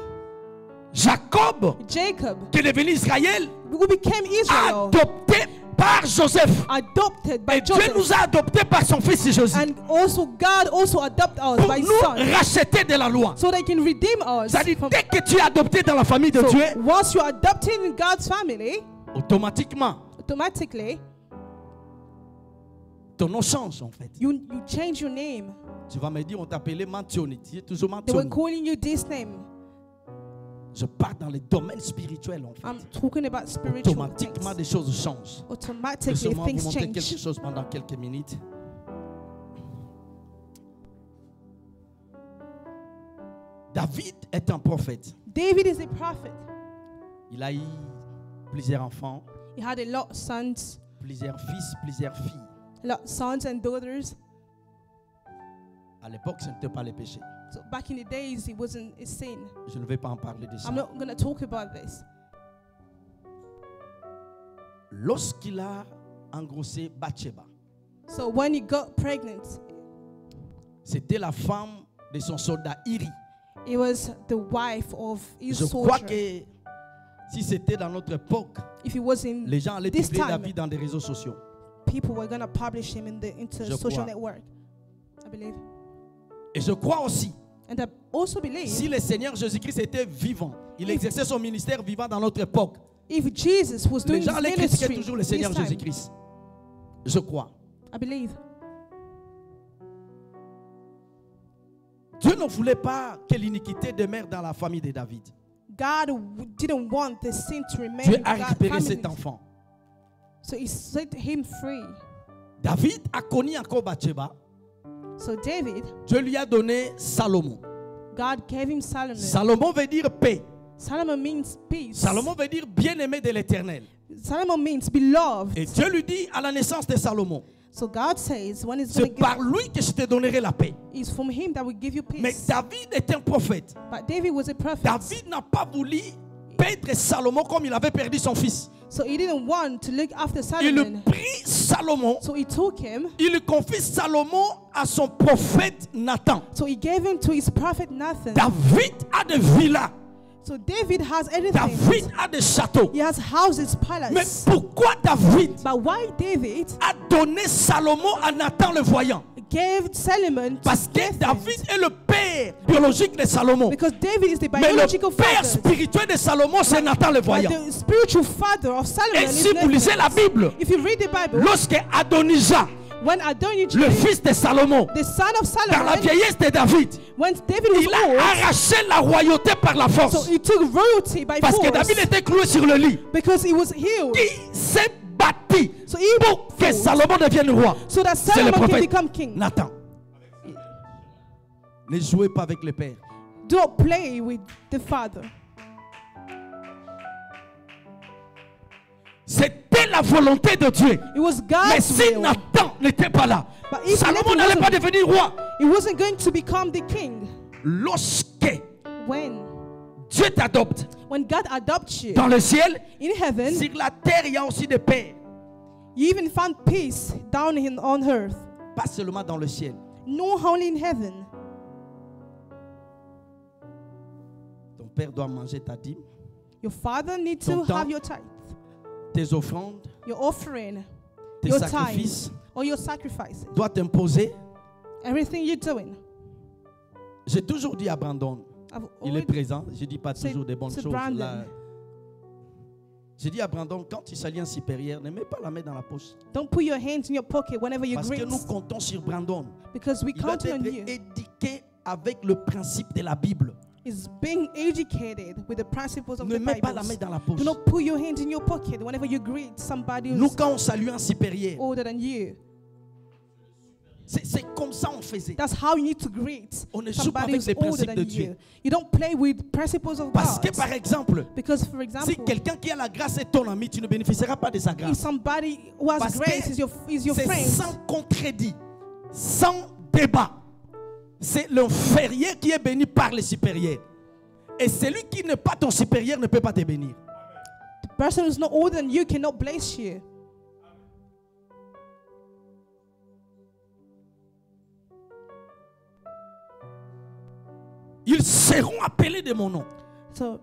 Jacob, Jacob, qui est devenu Israël, who became Israel, adopté par Joseph. adopted by Et Dieu Joseph. nous a adoptés par son fils Jésus. And also God also adopt us Pour by nous son, racheter de la loi. so they can redeem us. C'est-à-dire, from- dès que tu es adopté dans la famille de so Dieu, once you're adopted in God's family, automatiquement, automatically ton nom change en fait. you change your name. Tu vas me dire, on t'appelait Mantioni. Tu es toujours They were Mantioni. calling you this name. Je pars dans le domaine spirituel en fait. I'm talking about spiritual Automatiquement, things. des choses changent. Automatically Laissez-moi vous things montrer quelque change. chose pendant quelques minutes. David est un prophète. David is a prophet. Il a eu plusieurs enfants, He had a lot of sons, plusieurs fils, plusieurs filles. a lot of sons and daughters. À l'époque, ce n'était pas le péché. So back in the days, it wasn't a sin. Je ne vais pas en parler de ça. I'm not going to talk about this. Lorsqu'il a engrossé Bathsheba, So when he got pregnant, c'était la femme de son soldat Iri. it was the wife of his Je crois soldier. que si c'était dans notre époque, If he was in les gens allaient this publier time, David dans des réseaux sociaux. people were going to publish him into Je social crois. network, I believe. Et je crois aussi, And I also believe si le Seigneur Jésus-Christ était vivant, il exerçait son ministère vivant dans notre époque, if Jesus was les doing gens his allaient critiquer ministry toujours le this Seigneur time, Jésus-Christ. Je crois. I believe. Dieu ne voulait pas que l'iniquité demeure dans la famille de David. God didn't want the sin to remain Dieu in a God's récupéré family. cet enfant. So he set him free. David a connu encore Bathsheba. So David, Dieu lui a donné Salomon. God gave him Solomon. Salomon veut dire paix. Solomon means peace. Salomon veut dire bien-aimé de l'Éternel. Solomon means beloved. Et Dieu lui dit à la naissance de Salomon, So God says when he's going c'est to par lui que je te donnerai la paix. it's from him that will give you Mais peace. David est un prophète. But David was a prophet. David n'a pas voulu perdre Salomon comme il avait perdu son fils. So he didn't want to look after Il Solomon. prit Salomon. So he took him. Il confie Salomon à son prophète Nathan. So he gave him to his prophet Nathan. David a des villas. So David has everything. David a des châteaux. He has houses, Mais palace. pourquoi David But why David a donné Salomon à Nathan le voyant? gave Solomon to Parce que David? David est le père biologique de Salomon. Because David is the Mais le biological père father. spirituel de Salomon, c'est Nathan le But voyant. the spiritual father of Solomon Et is si vous lisez la Nathan. Bible, If you read the Bible, lorsque Adonijah, when Adonijah, le fils de Salomon, the son of dans la Solomon, vieillesse de David, when David was il a old, arraché la royauté par la so force. he took royalty by Parce que force David était cloué sur le lit. because he was healed. Il s'est battu So he pour que fought Salomon devienne roi. so that C'est le Solomon can prophète become king. Nathan. Ne jouez pas avec le père. Don't play with the father. C'était la volonté de Dieu. It was Mais God's si will. Nathan n'était pas là, But if Salomon Nathan n'allait pas wasn't- devenir roi. He wasn't going to become the king. Lorsque When Dieu t'adopte God adopts you dans le ciel, in heaven, sur la terre, il y a aussi des pères. you even found peace down on earth. Pas seulement dans le ciel. No, only in heaven. Ton père doit manger ta dîme, Your father needs Ton to temps. have your tithe, tes offrandes, your offering, tes your sacrifices, time, or your sacrifices. doit t'imposer. Everything you're doing. J'ai toujours dit à Brandon, I've il est always présent, je ne dis pas C'est- toujours des bonnes c'est choses. Brandon. Là. J'ai dit à Brandon, quand tu salues un supérieur, ne mets pas la main dans la poche. don't put your hands in your pocket whenever you Parce que greet, nous comptons sur Brandon. because we Il doit count être on you. éduqué avec le principe de la Bible. Is being educated with the principles of Ne the mets pas Bible. la main dans la poche. Do not put your hands in your pocket whenever you greet somebody Nous, who's quand on salue un supérieur, older than you. c'est comme ça on faisait. That's how you need to greet On ne joue pas somebody avec who's les older principes than de you. Dieu. You don't play with principles of Parce que God. par exemple, Because, for si example, quelqu'un qui a la grâce est ton ami, tu ne bénéficieras pas de sa if grâce. somebody who has Parce grace que is your c'est friend, sans contredit, sans débat. C'est l'inférieur qui est béni par le supérieur. Et celui qui n'est pas ton supérieur ne peut pas te bénir. the person who's not older than you cannot bless you. Ils seront appelés de mon nom. So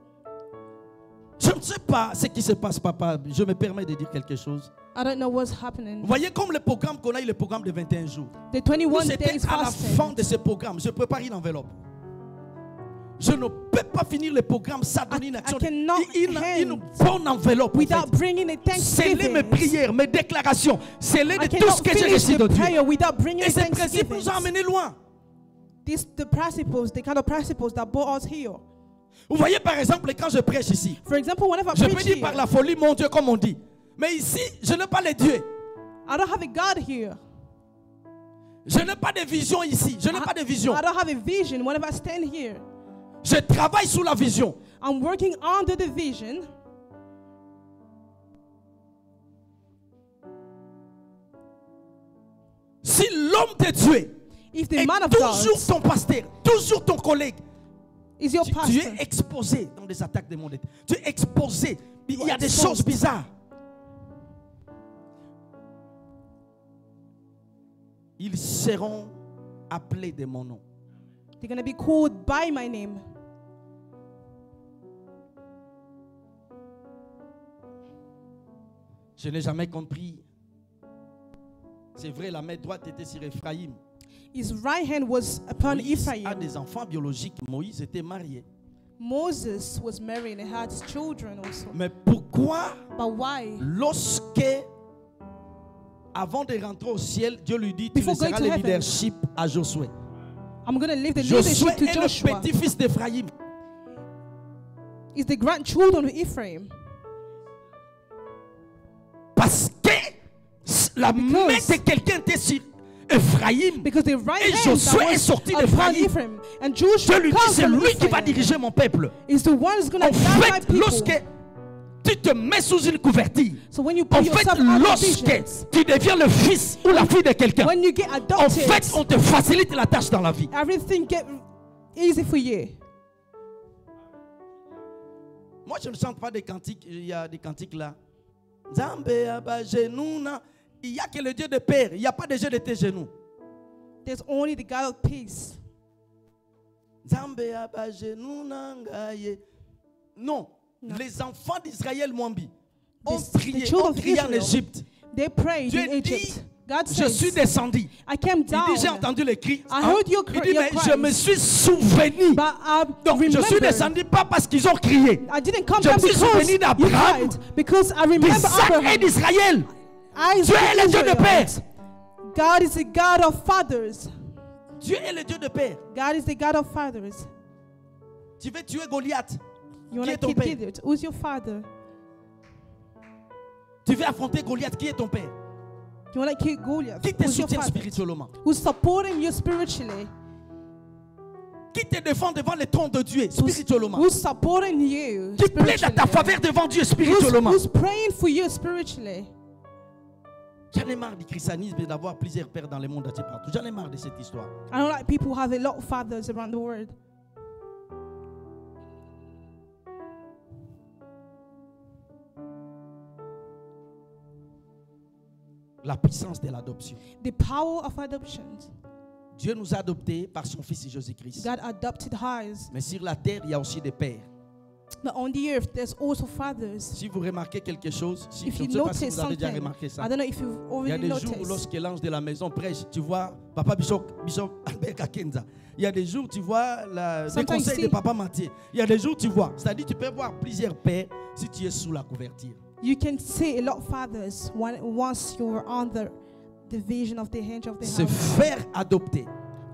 Je ne sais pas ce qui se passe, papa. Je me permets de dire quelque chose. I don't know what's happening. Vous voyez comme le programme qu'on a eu, le programme de 21 jours. The 21 Nous, c'était days à la fasting. fin de ce programme. Je prépare une enveloppe. Je ne peux pas finir le programme sans donner une action. cannot Une end bonne enveloppe. en without fait. bringing a Scellez mes thanksgiving. prières, mes déclarations. Scellez I de tout cannot ce que j'ai finish reçu the de Dieu. prayer without bringing Et a ces principes thanksgiving. nous ont amenés loin. The principles, the kind of principles that brought us here. Vous voyez par exemple quand je prêche ici. For example, whenever I Je peux preach dire here, par la folie, mon Dieu, comme on dit. Mais ici, je n'ai pas les dieux. I don't have a God here. Je n'ai pas de vision ici. Je n'ai pas de vision. I don't have a vision whenever I stand here. Je travaille sous la vision. I'm working under the vision. Si l'homme de Dieu If the est man of toujours God ton pasteur, toujours ton collègue, is your tu pastor, es exposé dans des attaques de monde. Tu es exposé. Il y a des exposed. choses bizarres. Ils seront appelés de mon nom. they're going to be called by my name. Je n'ai jamais compris. C'est vrai, la main droite était sur Ephraïm. His right hand was upon Moïse a Ephraim. des enfants biologiques. Moïse était marié. Moses was married and had children also. Mais pourquoi, But why? lorsque, avant de rentrer au ciel, Dieu lui dit, tu Before going laisseras to le heaven, leadership à Josué. I'm going to leave the Josué leadership to est le Joshua. petit-fils d'Ephraïm. Is the grandchildren of Ephraim. Parce que la main de quelqu'un était sur Ephraïm. Because the right Et hand Josué that est was sorti upon d'Ephraïm. Ephraim. And Joshua Dieu lui dit, comes c'est from lui qui va Ephraim. diriger mon peuple. Is the one who's going to En guide my fait, people. lorsque tu te mets sous une couverture, So when you en put fait, yourself under lorsque visions, tu deviens le fils ou la fille de quelqu'un, when you get en adopted, fait, on te facilite la tâche dans la vie. everything get easy for you. Moi, je ne chante pas des cantiques. Il y a des cantiques là. Il n'y a que le Dieu de Père. Il n'y a pas de Dieu de tes genoux. There's only the God of peace. Non. Les enfants d'Israël Mwambi ont The prié children of en Israel, Égypte. They prayed Dieu in dit, Egypt. God je suis says, descendu. I came Il dit, j'ai down, entendu les cris. I heard your Il dit, mais cries. je me suis souvenu. but I Donc, je suis remembered. descendu pas parce qu'ils ont crié. I didn't come Je down me suis because souvenu you d'Abraham, cried. Because I remember d'Isaac et Abraham. d'Israël. Isaac Dieu est le Dieu de Israel. Père. God is the God of fathers. Dieu est le Dieu de Père. God is the God of fathers. Tu veux tuer Goliath. You Qui want est to ton kill père? Gideon? Who's your father? Tu veux affronter Goliath. Qui est ton père? You want to kill Goliath? Qui te Who's your soutient father? spirituellement? Who's supporting you spiritually? Qui te défend devant le trône de Dieu spirituellement? Who's supporting you Qui plaide à ta spiritually? faveur devant Dieu spirituellement? Who's praying for you spiritually? J'en ai marre du christianisme et d'avoir plusieurs pères dans le monde entier partout. J'en ai marre de cette histoire. I don't like people who have a lot of fathers around the world. La puissance de l'adoption. The power of adoption. Dieu nous a adoptés par son Fils Jésus-Christ. God adopted us. Mais sur la terre, il y a aussi des pères. But on the earth, there's also fathers. Si vous remarquez quelque chose, If je you ne sais pas si notice vous avez déjà something, remarqué ça. I don't know if you've Il y a already des jours où noticed. lorsque l'ange de la maison prêche, tu vois Papa Bishop Albert Kakenza. Il y a des jours tu vois des Sometimes conseils see- de Papa Mathieu. Il y a des jours tu vois. C'est-à-dire tu peux voir plusieurs pères si tu es sous la couverture. You can see a lot of fathers once you're under the vision of the hinge of the Se house. faire adopter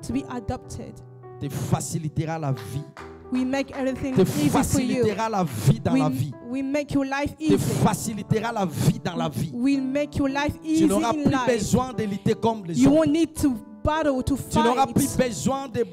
To be adopted, te facilitera la vie. we make everything Te easy for you. facilitera la vie dans la vie. We make your life Te easy. facilitera la vie dans la vie. We'll make your life Tu easy n'auras in plus life. besoin de lutter comme les You autres. won't need to battle to Tu n'auras plus fight. besoin de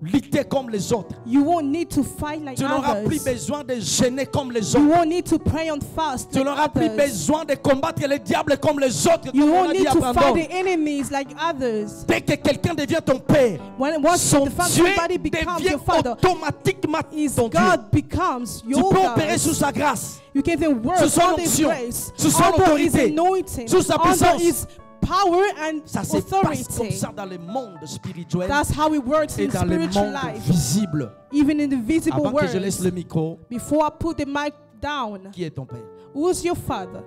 lutter comme les autres. You won't need to fight like Tu n'auras plus others. besoin de gêner comme les You autres. won't need to pray on fast Tu like n'auras plus others. besoin de combattre le diable comme les autres. You Comme on a won't dit need à to Brandon. fight the enemies like others. Dès que quelqu'un devient ton père, Once son Dieu somebody becomes devient your father, automatiquement is ton Dieu. God becomes Tu your peux opérer God. sous sa grâce, You can even work sous son under His onction, grace, sous son under His autorité, anointing, sous sa under puissance. His power and Ça se passe comme authority. ça dans le monde spirituel That's how it works et in dans le spiritual monde life, visible. even in the visible Avant que je laisse world. le micro, Before I put the mic down, qui est ton père? who's your father?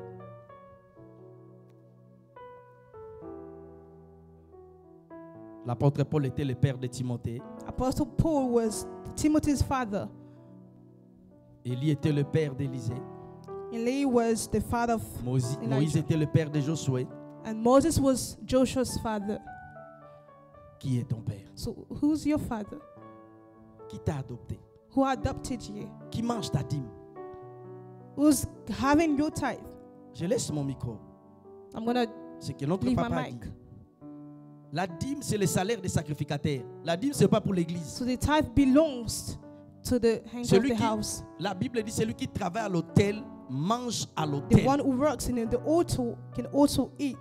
L'apôtre Paul était le père de Timothée. Apostle Paul was Timothy's father. Élie était le père d'Élisée. Eli was the father of Moïse Elijah. était le père de Josué. And Moses was Joshua's father. Qui est ton père? So who's your father? Qui t'a adopté? Who adopted you? Qui mange ta dîme? Who's having your tithe? Je laisse mon micro. I'm gonna C'est que notre leave my papa a dit. mic. La dîme, c'est le salaire des sacrificateurs. La dîme, ce n'est pas pour l'église. So the tithe belongs to the hand of Celui the qui, house. la Bible dit, celui qui travaille à l'hôtel mange à The l'hôtel. one who works in the altar can also eat.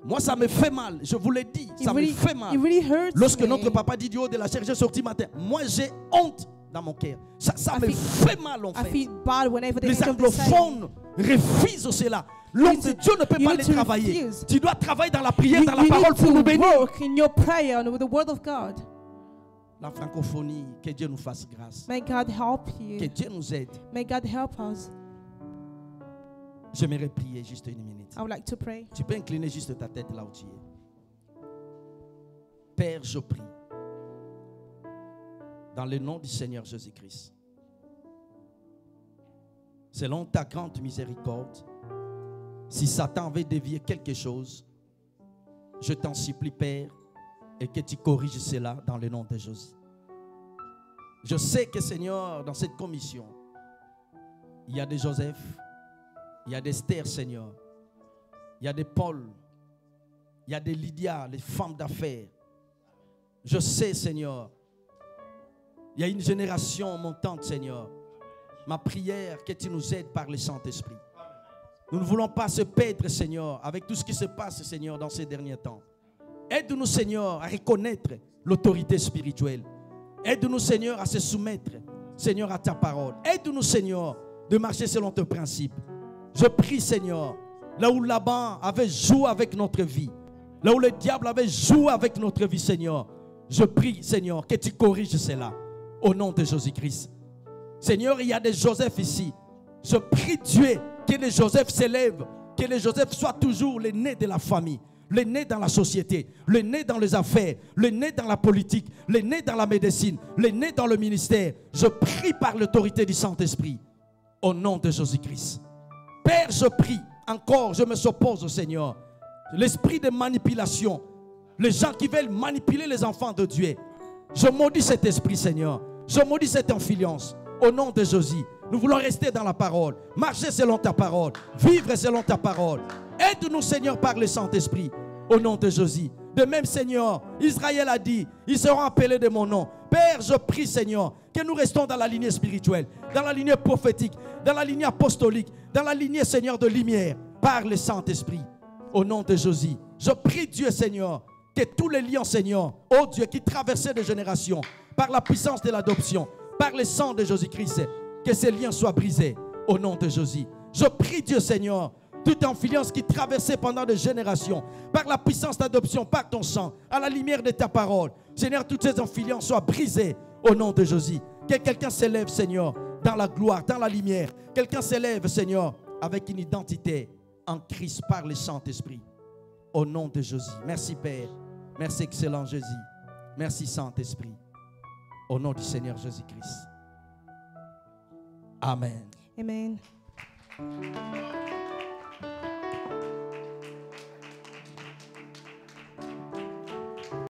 Moi, ça me fait mal. Je vous l'ai dit, ça me fait mal. It really hurts Lorsque me. notre papa dit du haut de la chair, j'ai sorti matin. Moi, j'ai honte dans mon cœur. Ça I me feel- fait mal, en I fait. feel bad whenever the Les angel of the Satan. anglophones refusent cela. L'homme de Dieu ne peut you pas need le to travailler. refuse. Tu dois travailler dans la prière, You, dans la you parole need pour nous to bénir. work in your prayer and with the word of God. La francophonie, que Dieu nous fasse grâce. May God help Que you. Dieu nous aide. May God help us. J'aimerais prier juste une minute. I would like to pray. Tu peux incliner juste ta tête là où tu es. Père, je prie. Dans le nom du Seigneur Jésus-Christ. Selon ta grande miséricorde, si Satan veut dévier quelque chose, je t'en supplie, Père, et que tu corriges cela dans le nom de Jésus. Je sais que, Seigneur, dans cette commission, il y a des Joseph, il y a des Esther, Seigneur, il y a des Paul, il y a des Lydia, les femmes d'affaires. Je sais, Seigneur, il y a une génération montante, Seigneur. Ma prière, que tu nous aides par le Saint-Esprit. Nous ne voulons pas se perdre, Seigneur, avec tout ce qui se passe, Seigneur, dans ces derniers temps. Aide-nous, Seigneur, à reconnaître l'autorité spirituelle. Aide-nous, Seigneur, à se soumettre, Seigneur, à ta parole. Aide-nous, Seigneur, de marcher selon tes principes. Je prie, Seigneur, là où Laban avait joué avec notre vie, là où le diable avait joué avec notre vie, Seigneur, je prie, Seigneur, que tu corriges cela au nom de Jésus-Christ. Seigneur, il y a des Joseph ici. Je prie Dieu que les Joseph s'élèvent, que les Joseph soient toujours les nés de la famille, les nés dans la société, les nés dans les affaires, les nés dans la politique, les nés dans la médecine, les nés dans le ministère. Je prie par l'autorité du Saint-Esprit au nom de Jésus-Christ. Père, je prie encore, je me s'oppose au Seigneur. L'esprit de manipulation, les gens qui veulent manipuler les enfants de Dieu. Je maudis cet esprit, Seigneur. Je maudis cette influence. Au nom de Jésus, nous voulons rester dans la parole, marcher selon ta parole, vivre selon ta parole. Aide-nous, Seigneur, par le Saint-Esprit. Au nom de Jésus. De même, Seigneur, Israël a dit, ils seront appelés de mon nom. Père, je prie, Seigneur, que nous restons dans la lignée spirituelle, dans la lignée prophétique, dans la lignée apostolique, dans la lignée, Seigneur, de lumière, par le Saint-Esprit. Au nom de Jésus, je prie Dieu, Seigneur, que tous les liens, Seigneur, oh Dieu, qui traversaient des générations, par la puissance de l'adoption, par le sang de Jésus-Christ, que ces liens soient brisés au nom de Jésus. Je prie Dieu, Seigneur, toute influence qui traversait pendant des générations, par la puissance d'adoption, par ton sang, à la lumière de ta parole. Seigneur, toutes ces influences soient brisées au nom de Jésus. Que quelqu'un s'élève, Seigneur, dans la gloire, dans la lumière. Quelqu'un s'élève, Seigneur, avec une identité en Christ par le Saint-Esprit. Au nom de Jésus. Merci, Père. Merci, excellent Jésus. Merci, Saint-Esprit. Au nom du Seigneur Jésus-Christ. Amen. Amen.